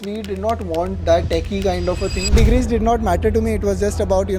we did not want that techie kind of a thing. Degrees did not matter to me. It was just about,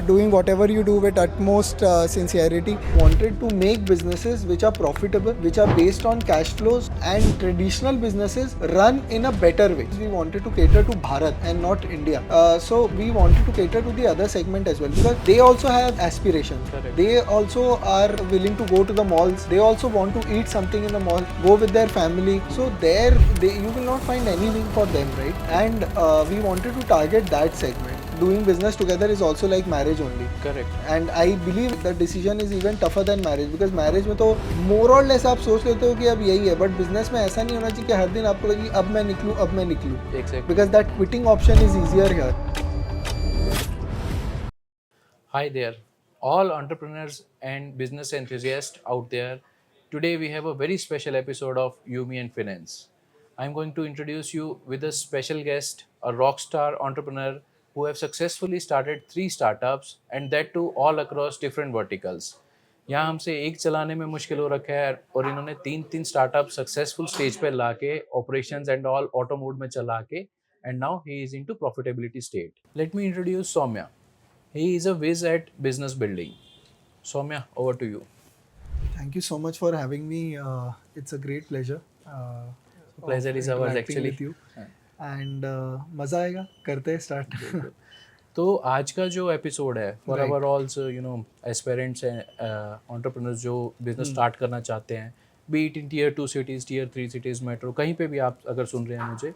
doing whatever you do with utmost sincerity. Wanted to make businesses which are profitable, which are based on cash flows, and traditional businesses run in a better way. We wanted to cater to Bharat and not India. So we wanted to cater to the other segment as well, because they also have aspirations. Correct. They also are willing to go to the malls. They also want to eat something in the mall, go with their family. So you will not find anything for them, right? And we wanted to target that segment. Doing business together is also like marriage only. Correct. And I believe the decision is even tougher than marriage, because marriage में तो more or less आप सोच लेते हो कि अब यही है, but business में ऐसा नहीं होना चाहिए कि हर दिन आपको लगे अब मैं निकलूँ, Exactly. because that quitting option is easier here. Hi there, all entrepreneurs and business enthusiasts out there. Today we have a very special episode of Yumi and Finance. I'm going to introduce you with a special guest, a rock star entrepreneur who have successfully started 3 startups and that too all across different verticals. यहाँ हमसे एक चलाने में मुश्किल हो रखा है और इन्होंने 3 स्टार्टअप सक्सेसफुल स्टेज पे लाके operations and all auto mode में चला के and now he is into profitability state. Let me introduce Soumya. He is a whiz at business building. Soumya, over to you. Thank you so much for having me. It's a great pleasure. Pleasure is ours interacting actually. with you. And मजा आएगा, करते हैं start. तो आज का जो episode है for Right. Our all's aspirants entrepreneurs जो बिजनेस स्टार्ट करना चाहते हैं, be it in tier 2 cities, tier 3 cities, metro, कहीं पे भी आप अगर सुन रहे हैं मुझे.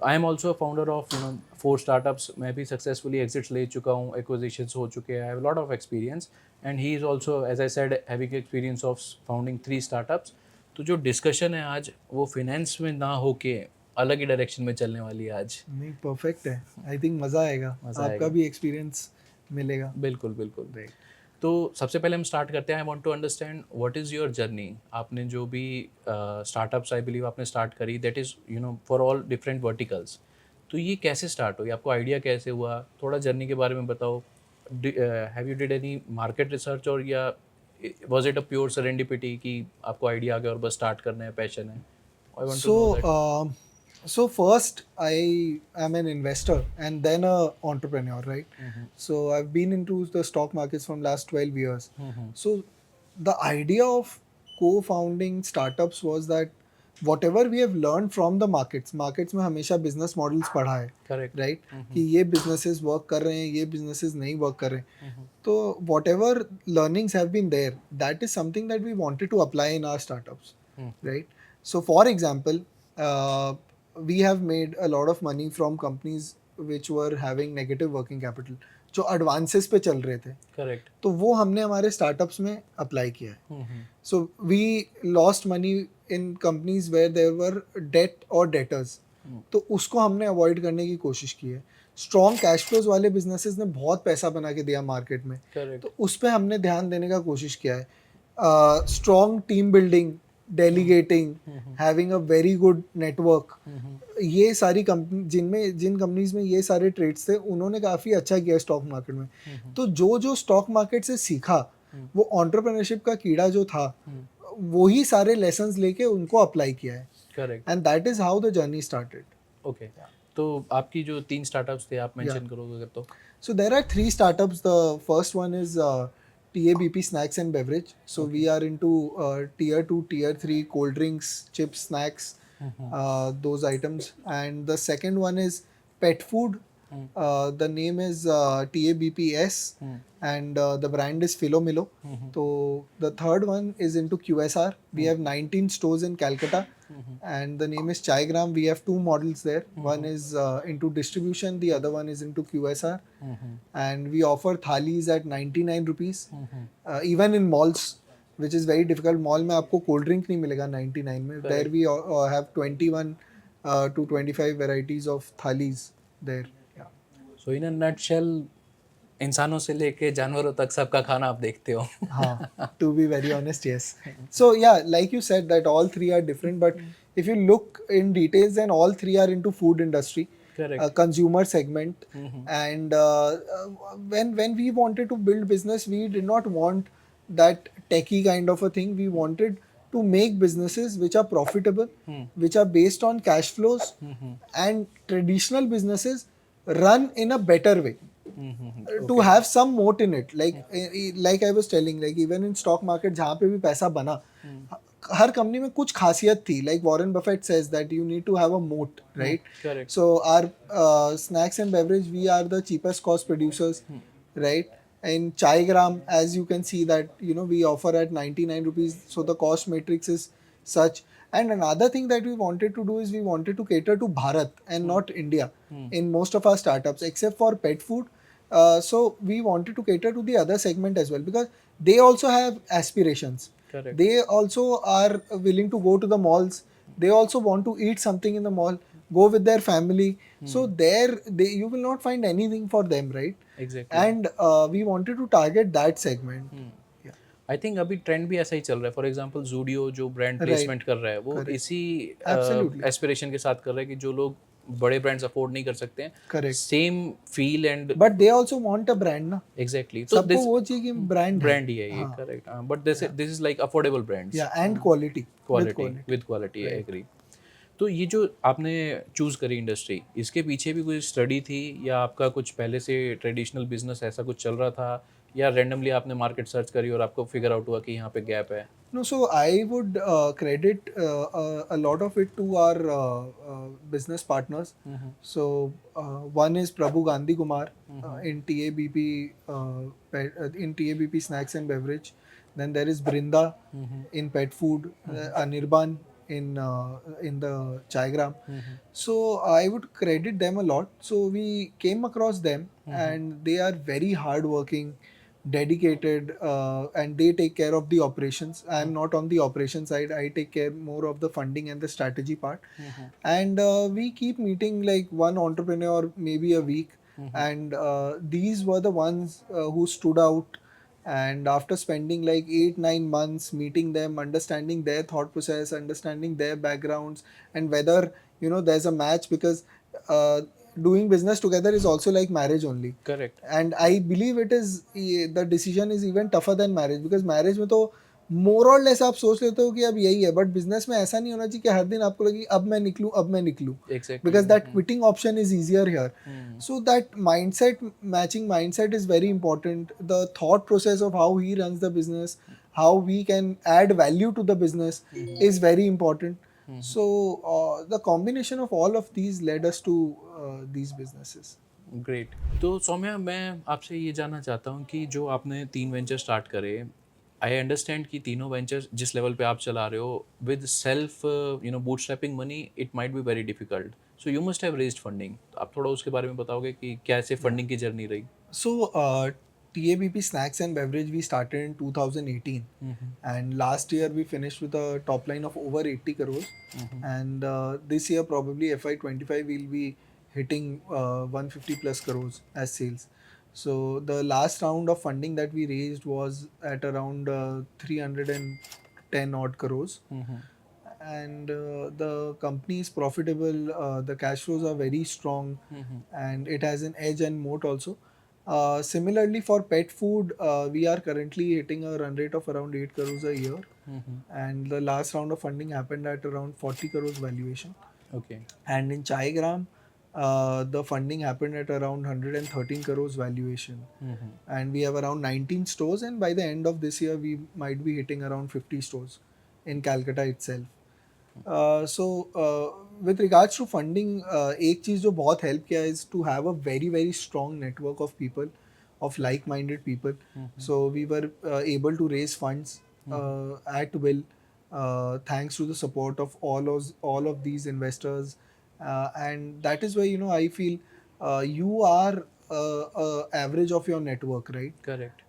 I am also founder of 4 startups. मैं भी सक्सेसफुली एग्जिट्स ले चुका हूँ, एक्विजिशंस हो चुके हैं, I have lot of experience and he is also as I said having experience of founding 3 startups. तो जो डिस्कशन है आज वो फिनेंस में ना होके अलग ही डायरेक्शन में चलने वाली है आज. नहीं, परफेक्ट है. आई थिंक मज़ा आएगा. मज़ा आपका आएगा. भी एक्सपीरियंस मिलेगा. बिल्कुल बिल्कुल. तो सबसे पहले हम स्टार्ट करते हैं. I want to understand what is your journey. आपने जो भी स्टार्टअप्स आई बिलीव आपने स्टार्ट करी, that is for all different verticals. तो ये कैसे स्टार्ट हुई, आपको आइडिया कैसे हुआ, थोड़ा जर्नी के बारे में बताओ. Have you did any market research और या was it a pure serendipity कि आपको आइडिया आ गया और बस स्टार्ट करना है, पैशन है? I want to know that. So first, I am an investor and then a entrepreneur, right? So I've been into the stock markets from last 12 years. So the idea of co-founding startups was that whatever we have learned from the markets में हमेशा business models पढ़ा है, correct. right? कि ये businesses work कर रहे हैं, ये businesses नहीं work कर रहे हैं. तो whatever learnings have been there, that is something that we wanted to apply in our startups, right? So for example, we have made a lot of money from companies which were having negative working capital, जो advances पे चल रहे थे. Correct. तो वो हमने हमारे startups में अप्लाई किया है. So we lost money in companies where there were debt or debtors. तो उसको हमने अवॉइड करने की कोशिश की है. स्ट्रॉन्ग कैश फ्लोज वाले बिजनेसेस ने बहुत पैसा बना के दिया मार्केट में, करेक्ट. तो उस पर हमने ध्यान देने का कोशिश किया है. Strong team building, delegating, having a very good network, ये सारी कंपनी जिन कंपनीज में ये सारे ट्रेड्स थे, उन्होंने काफ़ी अच्छा किया स्टॉक मार्केट में. तो जो स्टॉक मार्केट से सीखा, वो एंटरप्रेन्योरशिप का कीड़ा जो था, वही सारे लेसन्स लेके उनको अप्लाई किया है. Correct. And that is how the journey started. Okay. तो आपकी जो 3 स्टार्टअप्स थे आप मेंशन करोगे अगर तो? So there are 3 startups. The first one is TABP Snacks and Beverage. So we are into tier 2, tier 3 cold drinks, chips, snacks, those items. And the second one is pet food. The name is TABPS and the brand is Philomilo. So the third one is into QSR. We have 19 stores in Calcutta. And the name is Chaigram. We have 2 models there. One is into distribution, the other one is into QSR. And we offer thalis at 99 rupees. Even in malls, which is very difficult. Mall में आपको cold drink नहीं मिलेगा 99 में. There we have 21 to 25 varieties of thalis there. Yeah. So in a nutshell इंसानों से लेके जानवरों तक सबका खाना आप देखते हो. हाँ, to be very honest, yes. So yeah, like you said that all 3 are different, but if you look in details, then all 3 are into food industry, Correct. consumer segment. And when we wanted to build business, we did not want that techie kind of a thing. We wanted to make businesses which are profitable, which are based on cash flows, and traditional businesses run in a better way. To have some moat in it, like I was telling, like even in stock market जहाँ पे भी पैसा बना, हर company में कुछ खासियत थी. Like Warren Buffett says that you need to have a moat, right? Correct. So our snacks and beverage, we are the cheapest cost producers, right? In Chaigram, as you can see that, you know, we offer at 99 rupees, so the cost matrix is such. And another thing that we wanted to do is we wanted to cater to Bharat and not India in most of our startups, except for pet food. So we wanted to cater to the other segment as well, because they also have aspirations. Correct. They also are willing to go to the malls. They also want to eat something in the mall, go with their family. So there, you will not find anything for them, right? Exactly. And we wanted to target that segment. Yeah. I think अभी trend भी ऐसा ही चल रहा है. For example Zudio जो brand Right. Placement कर रहा है वो Correct. इसी Absolutely. एस्पिरेशन के साथ कर रहा है कि जो लोग बड़े ब्रांड्स अफोर्ड नहीं कर सकते हैं, Correct. Same feel and But they also want a brand, ना? एग्जैक्टली. तो सबको दिस वो चाहिए कि brand है. ब्रांड ही है ये. Correct. But this is like affordable brands. Yeah, and quality. With quality with quality, I agree. तो ये जो आपने चूज़ करी इंडस्ट्री, इसके पीछे भी कोई स्टडी थी या आपका कुछ पहले से ट्रेडिशनल बिजनेस ऐसा कुछ चल रहा था, या रैंडमली आपने मार्केट सर्च करी और आपको फिगर आउट हुआ कि यहाँ पे गैप है? No, so I would credit a lot of it to our business partners. So one is Prabhu Gandhi Kumar in TABP in TABP Snacks and Beverage. Then there is Brinda in pet food, Anirban in the Chaigram. So I would credit them a lot. So we came across them, and they are very hardworking, dedicated, and they take care of the operations. I am not on the operation side. I take care more of the funding and the strategy part. And we keep meeting like one entrepreneur maybe a week. And these were the ones who stood out. And after spending like 8-9 months meeting them, understanding their thought process, understanding their backgrounds, and whether, you know, there's a match, because uh, doing business together is also like marriage only. Correct. And I believe it is, the decision is even tougher than marriage, because marriage में तो more or less आप सोच लेते हो कि अब यही है, but business में ऐसा नहीं होना चाहिए कि हर दिन आपको लगे अब मैं निकलूं, exactly. because that quitting option is easier here. So that mindset, matching mindset is very important. The thought process of how he runs the business, how we can add value to the business is very important. So the combination of all of these led us to these businesses. Great. तो सौम्या, मैं आपसे ये जानना चाहता हूँ कि जो आपने 3 वेंचर स्टार्ट करे, आई अंडरस्टैंड कि तीनों वेंचर जिस लेवल पे आप चला रहे हो with self bootstrapping money, it might be very difficult. So you must have raised funding. आप थोड़ा उसके बारे में बताओगे कि कैसे फंडिंग की जर्नी रही? So, TABP Snacks and Beverage we started in 2018, and last year we finished with a top line of over 80 crores. And this year, probably FY25, we'll be hitting 150 plus crores as sales. So the last round of funding that we raised was at around 310 odd crores. And the company is profitable, the cash flows are very strong, and it has an edge and moat also. Similarly, for pet food, we are currently hitting a run rate of around 8 crores a year, and the last round of funding happened at around 40 crores valuation. Okay. And in Chaigram, the funding happened at around 113 crores valuation. And we have around 19 stores, and by the end of this year, we might be hitting around 50 stores in Calcutta itself. So with regards to funding, एक चीज़ जो बहुत help किया is to have a very very strong network of people, of like-minded people. So we were able to raise funds at will, thanks to the support of all of these investors, and that is why, you know, I feel you are average of your network, right? Correct.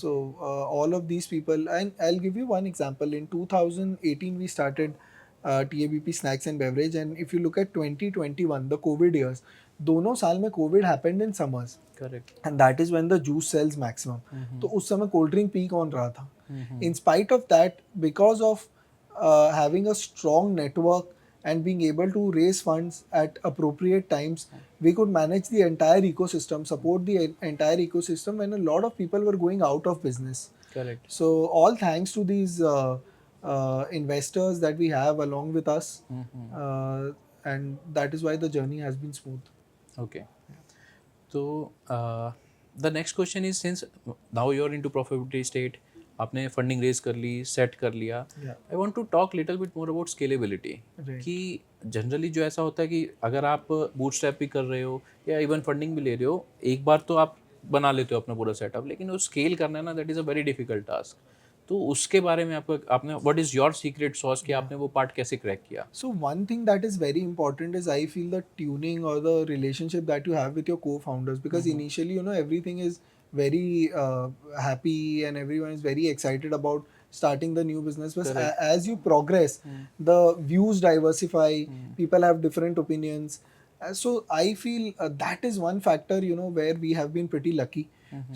So all of these people, and I'll give you one example. In 2018, we started TABP Snacks and Beverage, and if you look at 2021, the COVID years, दोनों साल में COVID happened in summers, correct. and that is when the juice sells maximum. तो उस समय cold drink peak on रहा था. In spite of that, because of having a strong network and being able to raise funds at appropriate times, we could manage the entire ecosystem, support the entire ecosystem when a lot of people were going out of business. Correct. So all thanks to these investors that we have along with us, and that is why the journey has been smooth. Okay. So the next question is, since now you're into profitability state, आपने funding raise कर ली, set कर लिया, Yeah. I want to talk little bit more about scalability. Right. कि generally जो ऐसा होता है कि अगर आप बूटस्ट्रैप भी कर रहे हो या इवन फंडिंग भी ले रहे हो, एक बार तो आप बना लेते हो अपना पूरा सेटअप, लेकिन वो स्केल करना है ना, that is a very difficult task. तो उसके बारे में आपको आपने what is your secret sauce कि आपने वो पार्ट कैसे क्रैक किया? So one thing that is very important is, I feel, the tuning or the relationship that you have with your co-founders, because initially, everything is very happy and everyone is very excited about starting the new business. But Correct. as you progress, the views diversify, people have different opinions. So I feel that is one factor, where we have been pretty lucky.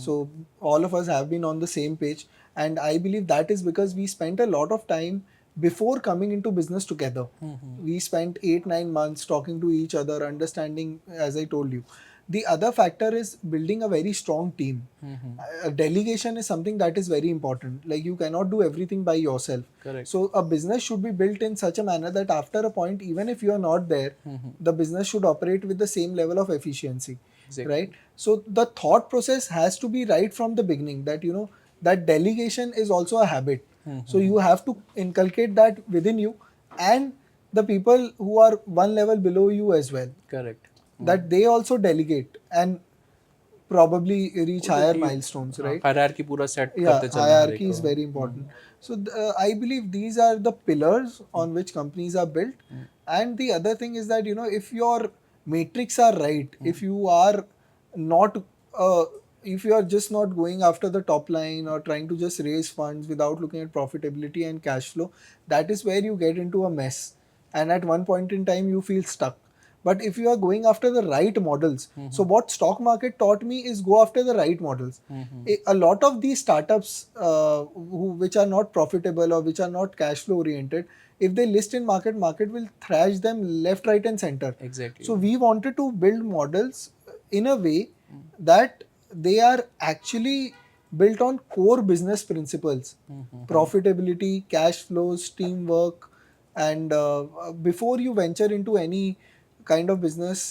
So all of us have been on the same page, and I believe that is because we spent a lot of time before coming into business together. We spent 8-9 months talking to each other, understanding, as I told you. The other factor is building a very strong team. Delegation is something that is very important. Like, you cannot do everything by yourself. Correct. So a business should be built in such a manner that after a point, even if you are not there, the business should operate with the same level of efficiency. Exactly. Right? So the thought process has to be right from the beginning, that that delegation is also a habit. So you have to inculcate that within you, and the people who are one level below you as well, Correct. that they also delegate and probably reach higher milestones, right? Hierarchy पूरा set Yeah, करते चलना है हर एक hierarchy is को. very important. So I believe these are the pillars on which companies are built. And the other thing is that, if your matrix are right, if you are not, if you are just not going after the top line or trying to just raise funds without looking at profitability and cash flow, that is where you get into a mess. And at one point in time, you feel stuck. But if you are going after the right models, so what stock market taught me is, go after the right models. A lot of these startups which are not profitable or which are not cash flow oriented, if they list in market will thrash them left, right, and center. Exactly. So we wanted to build models in a way that they are actually built on core business principles: profitability, cash flows, teamwork, and before you venture into any kind of business,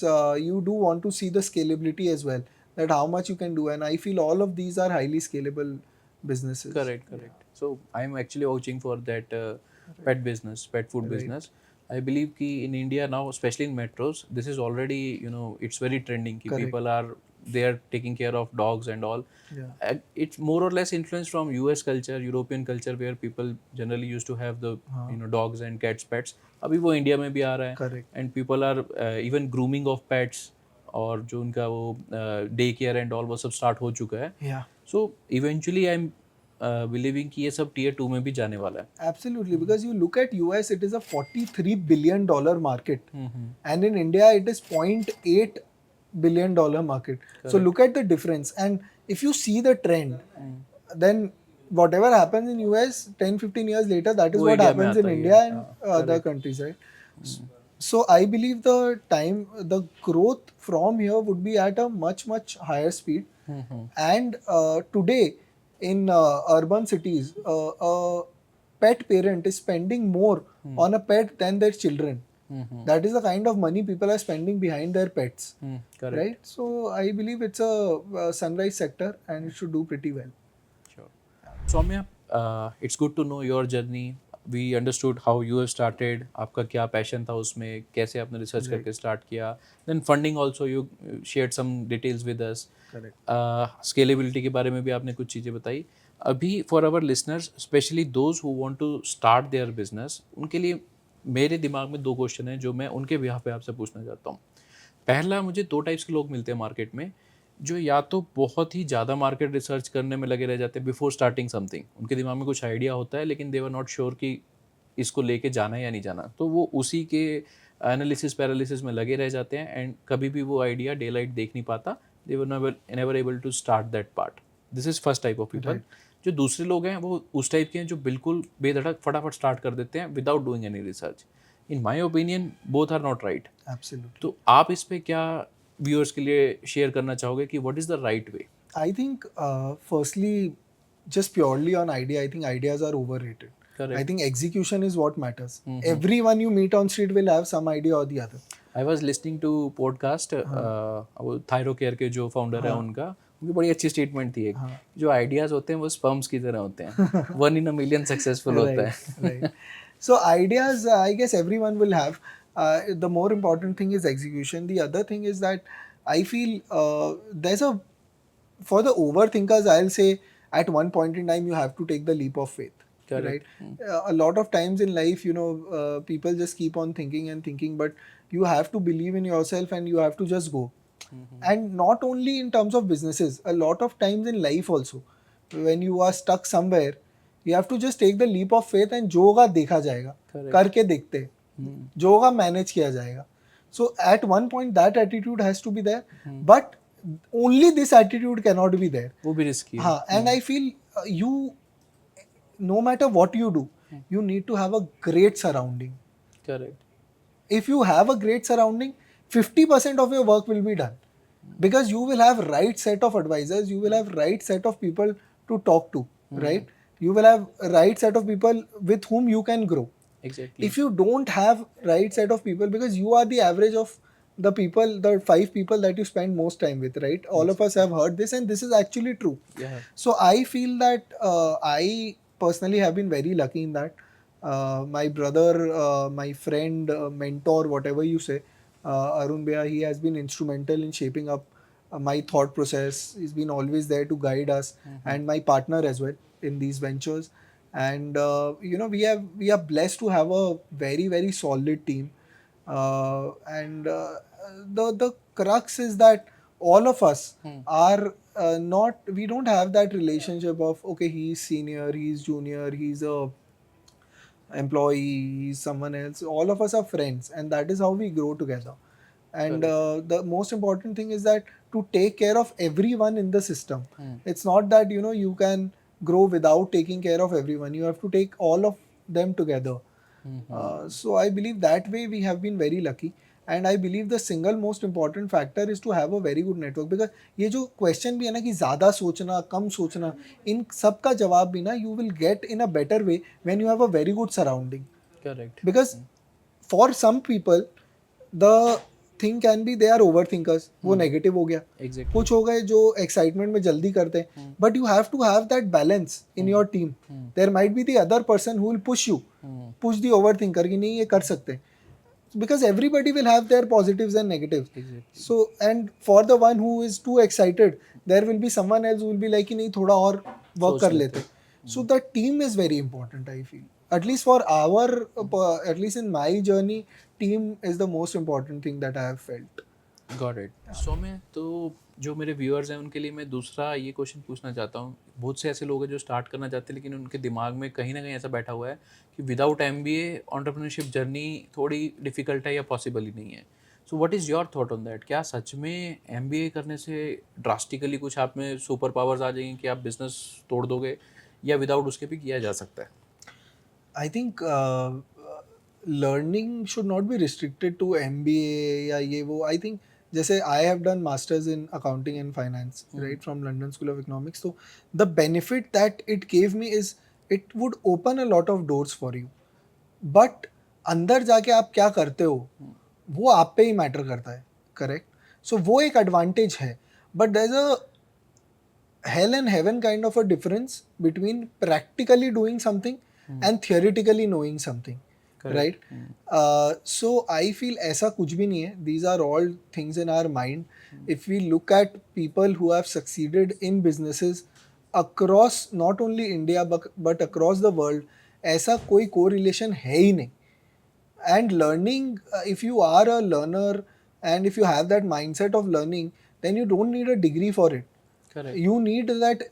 you do want to see the scalability as well, that how much you can do. And I feel all of these are highly scalable businesses. Correct. So I'm actually vouching for that pet business, pet food business. I believe कि in India now, especially in metros, this is already, it's very trending. कि people are there taking care of dogs and all. Yeah. It's more or less influenced from US culture, European culture, where people generally used to have the dogs and cats, pets. अभी वो India में भी आ रहा है. Correct. And people are even grooming of pets, और जो उनका वो डे केयर एंड ऑल वो सब स्टार्ट हो चुका है. Yeah. So eventually I'm believing कि ये सब tier 2 में भी जाने वाला है. Absolutely, because you look at US, it is a $43 billion market, and in India it is $0.8 billion market. So look at the difference, and if you see the trend, then whatever happens in US 10-15 years later, that is वो what India में happens in आता ही है. India and other countries, right? So I believe the growth from here would be at a much higher speed. And today in urban cities, a pet parent is spending more on a pet than their children. That is the kind of money people are spending behind their pets, Correct. right? So I believe it's a sunrise sector and it should do pretty well. Sure. Soumya, it's good to know your journey. We understood how you have started. आपका क्या passion था उसमें, कैसे आपने research करके start किया. Then funding also, you shared some details with us. Correct. Scalability के बारे में भी आपने कुछ चीज़ें बताई. अभी for our listeners, especially those who want to start their business, उनके लिए मेरे दिमाग में 2 क्वेश्चन हैं जो मैं उनके बिहाफ पे आपसे पूछना चाहता हूँ. पहला, मुझे 2 टाइप्स के लोग मिलते हैं मार्केट में, जो या तो बहुत ही ज़्यादा मार्केट रिसर्च करने में लगे रह जाते हैं बिफोर स्टार्टिंग समथिंग. उनके दिमाग में कुछ आइडिया होता है लेकिन दे वर नॉट श्योर कि इसको लेके जाना है या नहीं जाना, तो वो उसी के एनालिसिस पैरालिसिस में लगे रह जाते हैं एंड कभी भी वो आइडिया डे लाइट देख नहीं पाता. They were never able to start that part. This is first type of people. जो दूसरे लोग हैं वो उस टाइप के हैं जो बिल्कुल बेधड़क फटाफट स्टार्ट कर देते हैं without doing any research. In my opinion both are not right. Absolutely. तो आप इस पे क्या व्यूअर्स के लिए शेयर करना चाहोगे कि what is the right way? I think firstly, just purely on idea, I think ideas are overrated. Correct. I think execution is what matters. Everyone you meet on street will have some idea or the other. I was listening to podcast, वो Thyrocare के जो founder है उनका, उनकी बड़ी अच्छी statement थी एक, जो आइडियाज होते हैं वो स्पर्म्स की तरह होते हैं, 1 in a million सक्सेसफुल होता है. Right. So ideas, I guess everyone will have. The more important thing is execution. The other thing is that I feel for the overthinkers, I'll say at one point in time you have to take the leap of faith. Correct. Right. A lot of times in life, people just keep on thinking and thinking, but you have to believe in yourself and you have to just go. And not only in terms of businesses, a lot of times in life also, when you are stuck somewhere, you have to just take the leap of faith and जो होगा देखा जाएगा. Correct. करके देखते हैं. जो होगा manage किया जाएगा. So at one point that attitude has to be there, but only this attitude cannot be there. वो भी रिस्की है. हाँ, and I feel you, no matter what you do, you need to have a great surrounding. Correct. If you have a great surrounding, 50% of your work will be done, because you will have right set of advisors, you will have right set of people to talk to, right? You will have right set of people with whom you can grow. Exactly. If you don't have right set of people, because you are the average of the people, the 5 people that you spend most time with, right? All of us have heard this, and this is actually true. Yeah. So I feel that I personally have been very lucky in that. My brother, my friend, mentor, whatever you say, Arun Bhaiya, he has been instrumental in shaping up my thought process. He's been always there to guide us, and my partner as well in these ventures. And we are blessed to have a very, very solid team. And the crux is that all of us are not, we don't have that relationship of, okay, he's senior, he's junior, he's a employee, he's someone else. All of us are friends, and that is how we grow together. And the most important thing is that to take care of everyone in the system. It's not that you can grow without taking care of everyone. You have to take all of them together. So I believe that way we have been very lucky. And I believe the single most important factor is to have a very good network. Because ये जो question भी है ना कि ज़्यादा सोचना, कम सोचना, इन सब का जवाब भी ना you will get in a better way when you have a very good surrounding. Correct. Because for some people, the thing can be they are overthinkers. वो negative हो गया. Exactly. कुछ हो गए जो excitement में जल्दी करते हैं. But you have to have that balance in your team. There might be the other person who will push you, push the overthinker कि नहीं ये कर सकते हैं. Because everybody will have their positives and negatives. Exactly. So, and for the one who is too excited, there will be someone else who will be like कि नहीं थोड़ा और work कर लेते. So the team is very important, I feel. At least for at least in my journey, team is the most important thing that I have felt. Got it. सौम्य, तो जो मेरे viewers हैं उनके लिए मैं दूसरा ये क्वेश्चन पूछना चाहता हूँ. बहुत से ऐसे लोग हैं जो स्टार्ट करना चाहते हैं, लेकिन उनके दिमाग में कहीं ना कहीं ऐसा बैठा हुआ है कि विदाउट MBA एंटरप्रेन्योरशिप जर्नी थोड़ी डिफिकल्ट है या पॉसिबल ही नहीं है. So what is your thought on that? क्या सच में MBA करने से ड्रास्टिकली कुछ आप में सुपर पावर्स आ जाएंगे कि आप बिजनेस तोड़ दोगे, या विदाउट उसके भी किया जा सकता है? I think learning should not be restricted to MBA या ये वो. I think जैसे I have done masters in accounting and finance, right, from London School of Economics. So the benefit that it gave me is it would open a lot of doors for you. But अंदर जाके आप क्या करते हो वो आप पे ही matter करता है, करेक्ट? सो वो एक एडवांटेज है. But there is a hell and heaven kind of a difference between practically doing something and theoretically knowing something. Right? So I feel ऐसा कुछ भी नहीं है. These are all things in our mind. If we look at people who have succeeded in businesses across not only India but across the world, ऐसा कोई correlation है ही नहीं. And learning, if you are a learner and if you have that mindset of learning, then you don't need a degree for it. Correct. You need that,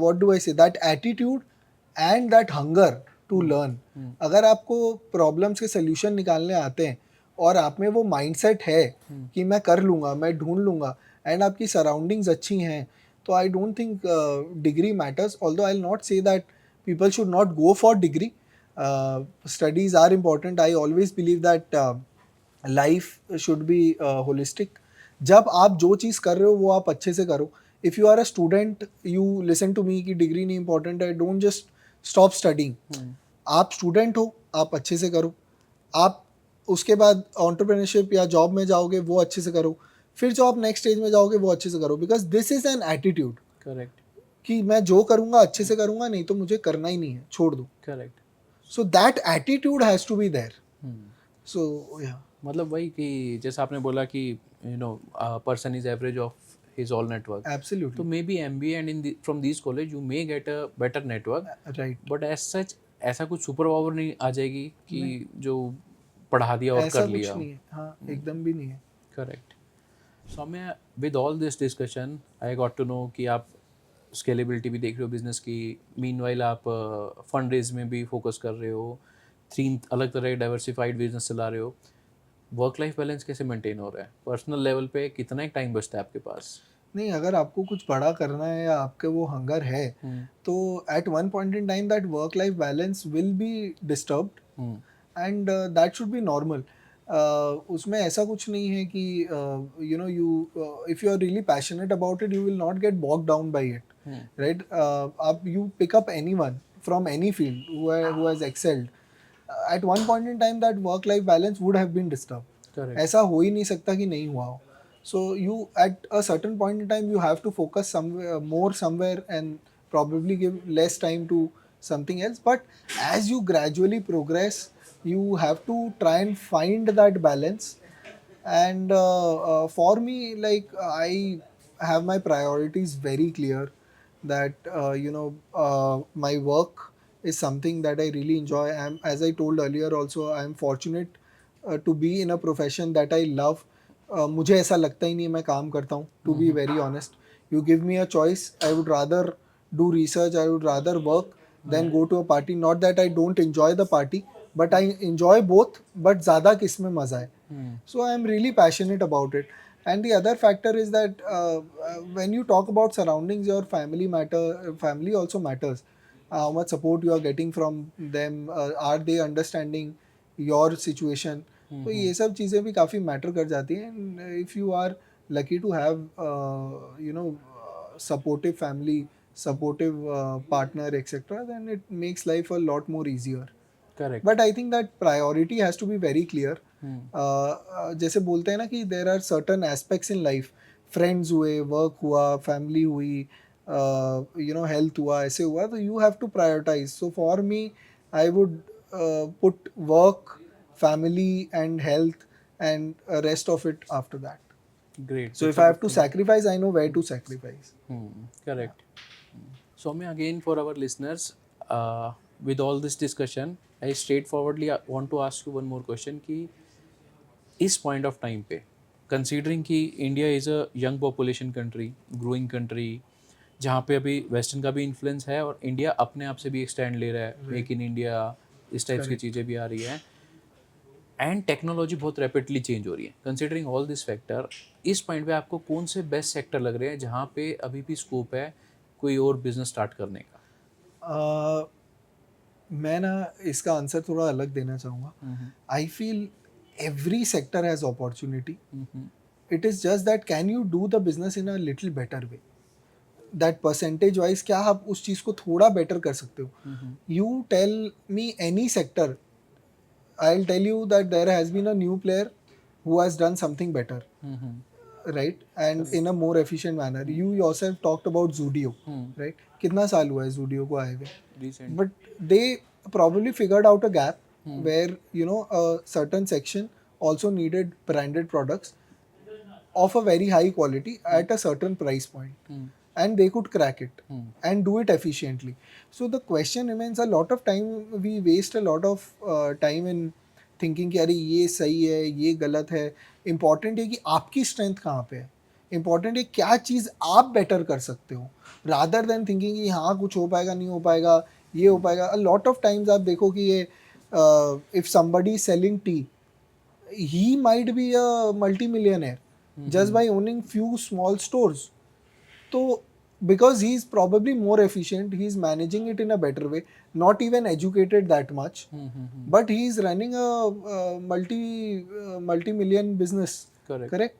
what do I say, that attitude and that hunger to learn. अगर आपको problems के solution निकालने आते हैं और आप में वो माइंडसेट है कि मैं कर लूँगा, मैं ढूंढ लूँगा, एंड आपकी सराउंडिंग्स अच्छी हैं, तो I don't think degree matters. Although I will not say that people should not go for degree. Studies are important. I always believe that life should be holistic. जब आप जो चीज़ कर रहे हो वो आप अच्छे से करो. If you are a student, you listen to me कि degree नहीं important है. Don't just stop studying. आप स्टूडेंट हो, आप अच्छे से करो. आप उसके बाद एंटरप्रेन्योरशिप या जॉब में जाओगे, वो अच्छे से करो. फिर जो आप नेक्स्ट स्टेज में जाओगे वो अच्छे से करो, because this is an attitude correct. कि मैं जो करूंगा अच्छे से करूंगा, नहीं तो मुझे करना ही नहीं है, छोड़ दो. Correct. So that attitude has to be there. So yeah, मतलब वही कि जैसे आपने बोला कि person is average of his all network. तो absolutely may be MBA and in from this college you may get a better network, right. But as such ऐसा कुछ सुपर पावर नहीं आ जाएगी कि जो पढ़ा दिया और ऐसा कर कुछ लिया. नहीं है, हाँ, एकदम भी नहीं है. Correct. Soumya, with all this discussion I got to know कि आप स्केलेबिलिटी भी देख रहे हो बिजनेस की, मीनवाइल आप फंड रेज में भी फोकस कर रहे हो, 3 अलग तरह के डाइवर्सिफाइड बिजनेस चला रहे हो. वर्क लाइफ बैलेंस कैसे मेंटेन हो रहा है? पर्सनल लेवल पे कितना एक टाइम बचता है आपके पास? नहीं, अगर आपको कुछ बड़ा करना है या आपके वो हंगर है, तो at one point in time that work life balance will be disturbed, and that should be normal. उसमें ऐसा कुछ नहीं है कि you know you if you are really passionate about it, you will not get bog down by it, right. आप you pick up anyone from any field who has excelled. At one point in time that work life balance would have been disturbed. Correct. ऐसा हो ही नहीं सकता कि नहीं हुआ हो. So you at a certain point in time you have to focus somewhere more somewhere and probably give less time to something else. But as you gradually progress, you have to try and find that balance. And for me, like, I have my priorities very clear, that my work is something that I really enjoy. As I told earlier also, I am fortunate to be in a profession that I love. मुझे ऐसा लगता ही नहीं है मैं काम करता हूँ, to be very honest. You give me a choice, I would rather do research, I would rather work than go to a party. Not that I don't enjoy the party, but I enjoy both, but ज़्यादा किस में मज़ा है. So I am really passionate about it. And the other factor is that when you talk about surroundings, your family also matters. How much support you are getting from them, are they understanding your situation. तो ये सब चीज़ें भी काफ़ी matter कर जाती हैं. If you are lucky to have supportive family, supportive partner, etc., then it makes life a lot more easier. Correct. But I think that priority has to be very clear. जैसे बोलते हैं ना कि there are certain aspects in life, friends हुए, work हुआ, family हुई, health हुआ, ऐसे हुआ, तो you have to prioritize. So for me, I would put work, family and health, and rest of it after that. Great. So if I have to sacrifice, I know where to sacrifice. Correct. Soumya, again for our listeners, with all this discussion, I straightforwardly want to ask you one more question कि इस point of time पे, considering कि India is a young population country, growing country, जहाँ पे अभी western का भी influence है और इंडिया अपने आप से भी एक स्टैंड ले रहा है, मेक इन इंडिया, इस टाइप्स की चीज़ें भी आ रही हैं, एंड टेक्नोलॉजी बहुत रैपिडली चेंज हो रही है. कंसिडरिंग ऑल दिस फैक्टर, इस पॉइंट पे आपको कौन से बेस्ट सेक्टर लग रहे हैं जहाँ पे अभी भी स्कोप है कोई और बिजनेस स्टार्ट करने का? मैं ना इसका आंसर थोड़ा अलग देना चाहूँगा. I feel every sector has opportunity. It is just that can you do the business in a little better way. That percentage wise क्या आप उस चीज़ को थोड़ा better कर सकते हो. You tell me any sector, I'll tell you that there has been a new player who has done something better, right, and in a more efficient manner. You yourself talked about Zudio, right? कितना साल हुआ है Zudio को आए हुए? Recent. But they probably figured out a gap where a certain section also needed branded products of a very high quality at a certain price point, and they could crack it and do it efficiently. So the question remains, a lot of time we waste a lot of time in thinking कि अरे ये सही है, ये गलत है. Important है कि आपकी strength कहाँ पे है. Important है क्या चीज़ आप better कर सकते हो, rather than thinking कि हाँ कुछ हो पाएगा, नहीं हो पाएगा, ये हो पाएगा. A lot of times आप देखो कि ये if somebody is selling tea, he might be a multi-millionaire just by owning few small stores. So because he is probably more efficient, he is managing it in a better way, not even educated that much, but he is running a multi-million business. Correct?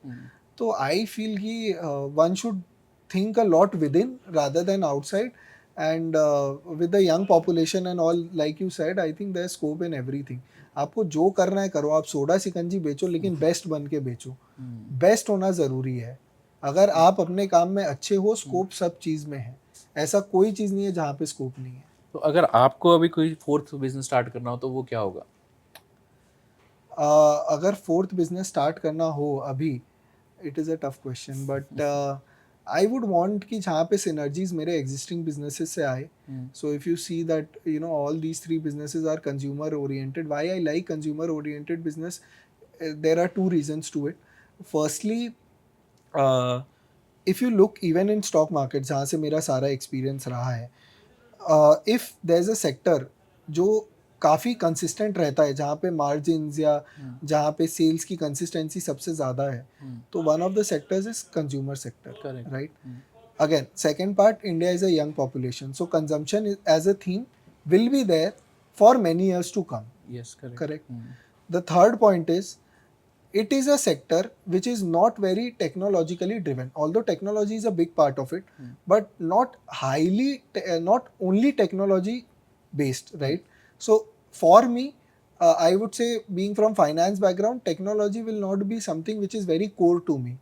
So I feel one should think a lot within rather than outside, and with the young population and all, like you said, I think there's scope in everything. आपको जो करना है करो, आप soda shikanji बेचो लेकिन best बन के बेचो, बेस्ट होना ज़रूरी है. अगर आप अपने काम में अच्छे हो, स्कोप सब चीज़ में है. ऐसा कोई चीज़ नहीं है जहाँ पे स्कोप नहीं है. तो अगर आपको अभी कोई फोर्थ बिजनेस स्टार्ट करना हो तो वो क्या होगा? अगर फोर्थ बिजनेस स्टार्ट करना हो अभी, it is a tough question, but I would want कि जहाँ पे सिनर्जीज मेरे एग्जिस्टिंग बिजनेसेस से आए. So if you see that you know all these three businesses are consumer oriented. Why I like consumer oriented business? There are two reasons to it. Firstly, if you look even in stock market जहाँ से मेरा सारा experience रहा है, if there is a sector जो काफ़ी consistent रहता है, जहाँ पे मार्जिन्स या जहाँ पे सेल्स की कंसिस्टेंसी सबसे ज़्यादा है, तो one of the sectors is consumer sector, Correct. Right? Again, second part, India is a young population, so consumption as a theme will be there for many years to come. Yes, correct. Correct. The third point is, it is a sector which is not very technologically driven, although technology is a big part of it, but not not only technology based, right? So for me, I would say, being from finance background, technology will not be something which is very core to me.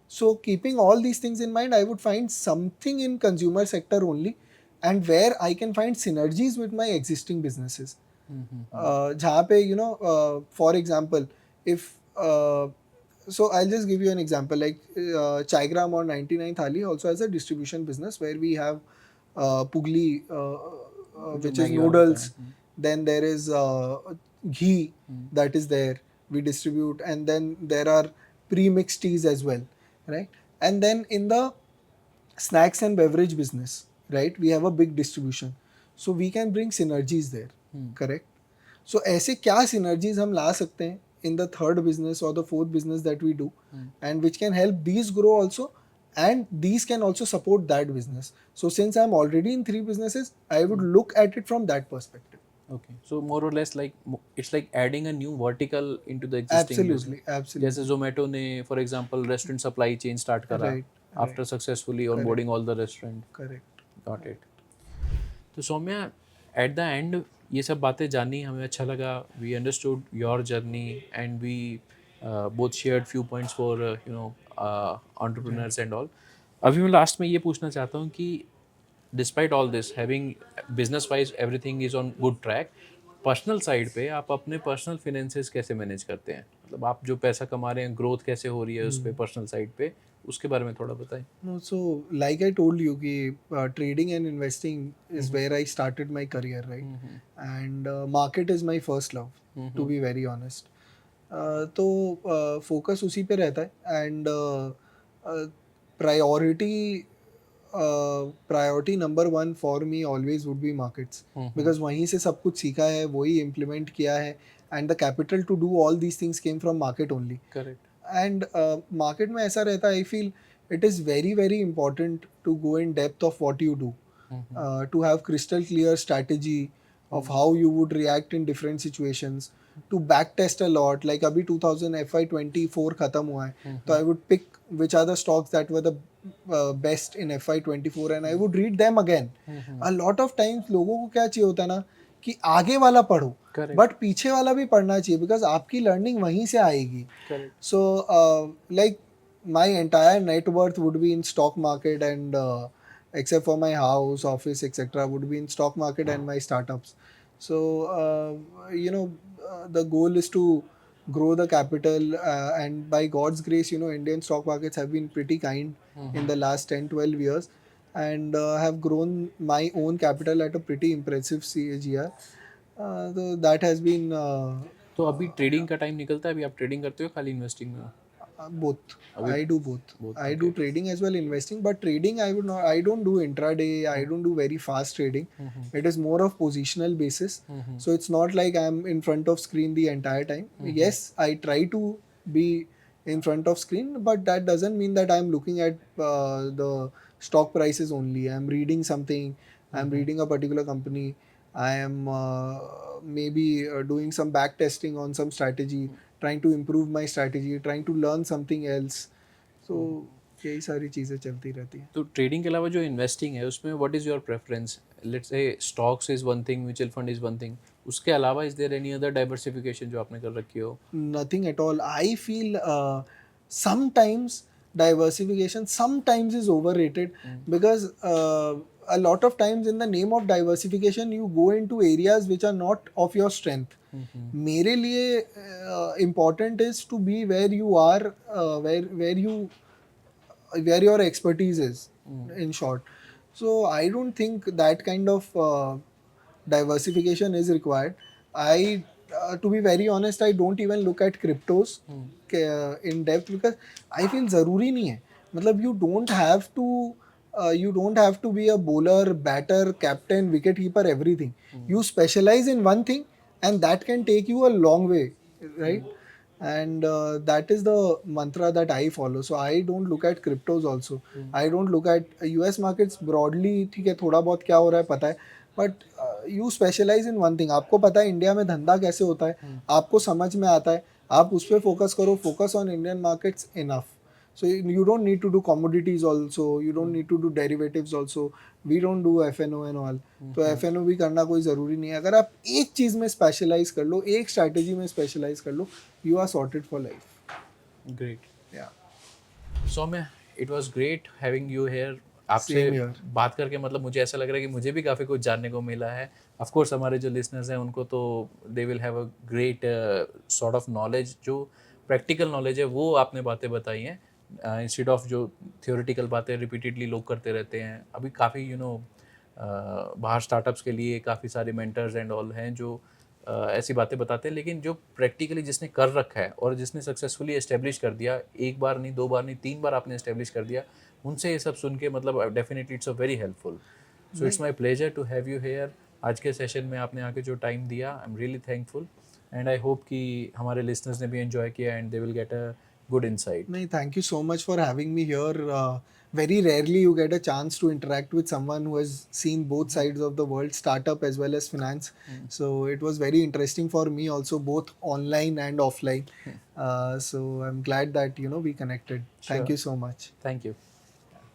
So keeping all these things in mind, I would find something in consumer sector only, and where I can find synergies with my existing businesses. जहाँ पे for example, if so I'll just give you an example, like Chaigram or 99 Thali also has a distribution business where we have Pugli, which is Maggi वाला noodles. होता है. Then there is ghee that is there, we distribute, and then there are pre-mixed teas as well, right? And then in the snacks and beverage business, right, we have a big distribution, so we can bring synergies there. Correct. So ऐसे क्या synergies हम ला सकते हैं in the third business or the fourth business that we do, and which can help these grow also, and these can also support that business. So since I'm already in three businesses, I would look at it from that perspective. Okay, so more or less like it's like adding a new vertical into the existing business. Absolutely, absolutely. जैसे Zomato ने for example restaurant supply chain start करा Right, after successfully onboarding all the restaurant. Correct. Got it. तो Saumya, at the end ये सब बातें जानी हमें अच्छा लगा. We understood your journey and we both shared few points for you know entrepreneurs and all. अभी मैं लास्ट में ये पूछना चाहता हूँ कि despite all this having business wise everything is on good track, personal side पे आप अपने पर्सनल फिनेंसेस कैसे मैनेज करते हैं? मतलब आप जो पैसा कमा रहे हैं, ग्रोथ कैसे हो रही है उस पर पर्सनल साइड पे, उसके बारे में थोड़ा बताएं. No, so like I told you, कि trading and investing is where I started my career, right? And market is my first love, to be very honest. तो focus उसी पे रहता है, and priority priority number one for me always would be markets, because वहीं से सब कुछ सीखा है, वही इम्प्लीमेंट किया है, and the capital to do all these things came from market only. Correct. And market में ऐसा रहता है, I feel it is very very important to go in depth of what you do, to have crystal clear strategy of how you would react in different situations, to back test a lot. Like अभी 2000 FY24 खत्म हुआ है, तो I would pick which are the stocks that were the best in FY24 and I would read them again. A lot of times लोगों को क्या चाहिए होता है ना, कि आगे वाला पढ़ो, बट पीछे वाला भी पढ़ना चाहिए, बिकॉज आपकी लर्निंग वहीं से आएगी. So like my entire net worth would be in stock market, and except for my house, office, etc., would be in stock market and my startups. So the goal is to grow the capital, and by God's grace, Indian stock markets have been pretty kind in the last 10-12 years, and have grown my own capital at a pretty impressive CAGR. So that has been तो अभी trading का time निकलता है, अभी आप trading करते हो खाली इन्वेस्टिंग में? both. I do both. I do trading as well, investing, but trading I don't do intraday, I don't do very fast trading. It is more of positional basis. So it's not like I'm in front of screen the entire time. Yes, I try to be in front of screen, but that doesn't mean that I'm looking at the stock prices only. I'm reading something, I'm reading a particular company, I am maybe doing some back testing on some strategy, trying to improve my strategy, trying to learn something else. So यही सारी चीज़ें चलती रहती हैं. तो trading के अलावा जो इन्वेस्टिंग है उसमें what is your preference? Let's say stocks is one thing, mutual fund is one thing, उसके अलावा is there any other diversification जो आपने कर रखी हो? Nothing at all. I feel sometimes diversification sometimes is overrated because a lot of times in the name of diversification you go into areas which are not of your strength. मेरे लिए important is to be where you are, where your expertise is, in short. So I don't think that kind of diversification is required. I to be very honest, I don't even look at cryptos in depth because I feel ज़रूरी नहीं है. मतलब you don't have to be a bowler, batter, captain, wicket keeper, everything. You specialize in one thing and that can take you a long way, right? And that is the mantra that I follow. So I don't look at cryptos also. I don't look at US markets broadly. ठीक है, थोड़ा बहुत क्या हो रहा है पता है, but you specialize in one thing. आपको पता है इंडिया में धंधा कैसे होता है, आपको समझ में आता है, आप उस पर फोकस करो. Focus on Indian markets enough. So you don't need to do commodities also. You don't need to do derivatives also. We don't do FNO and all. तो FNO भी करना कोई ज़रूरी नहीं है. अगर आप एक चीज़ में स्पेशलाइज कर लो, एक स्ट्रैटेजी में स्पेशलाइज कर लो, you are sorted for life. Great. Yeah. Soumya, it was great having you here. Same आपसे here. बात करके मतलब मुझे ऐसा लग रहा है कि मुझे भी काफ़ी कुछ जानने को मिला है. ऑफ कोर्स हमारे जो लिसनर्स हैं उनको तो they will have a great sort of knowledge, जो प्रैक्टिकल नॉलेज है वो आपने बातें बताई हैं, इंस्टेड ऑफ जो थियोरेटिकल बातें रिपीटेडली लोग करते रहते हैं. अभी काफ़ी बाहर स्टार्टअप्स के लिए काफ़ी सारे मेंटर्स एंड ऑल हैं जो ऐसी बातें बताते हैं, लेकिन जो प्रैक्टिकली जिसने कर रखा है और जिसने सक्सेसफुली एस्टेब्लिश कर दिया, एक बार नहीं, दो बार नहीं, 3 बार आपने एस्टेब्लिश कर दिया, उनसे ये सब सुन के मतलब definitely it's a very helpful. So it's my pleasure to have you here. आज के सेशन में आपने आके जो टाइम दिया, I am really thankful and I hope कि हमारे लिसनर्स ने भी एंजॉय किया and they will get a good insight. No, thank you so much for having me here. Very rarely you get a chance to interact with someone who has seen both sides of the world, startup as well as finance. So it was very interesting for me also, both online and offline. So I'm glad that we connected. Sure. Thank you so much. Thank you.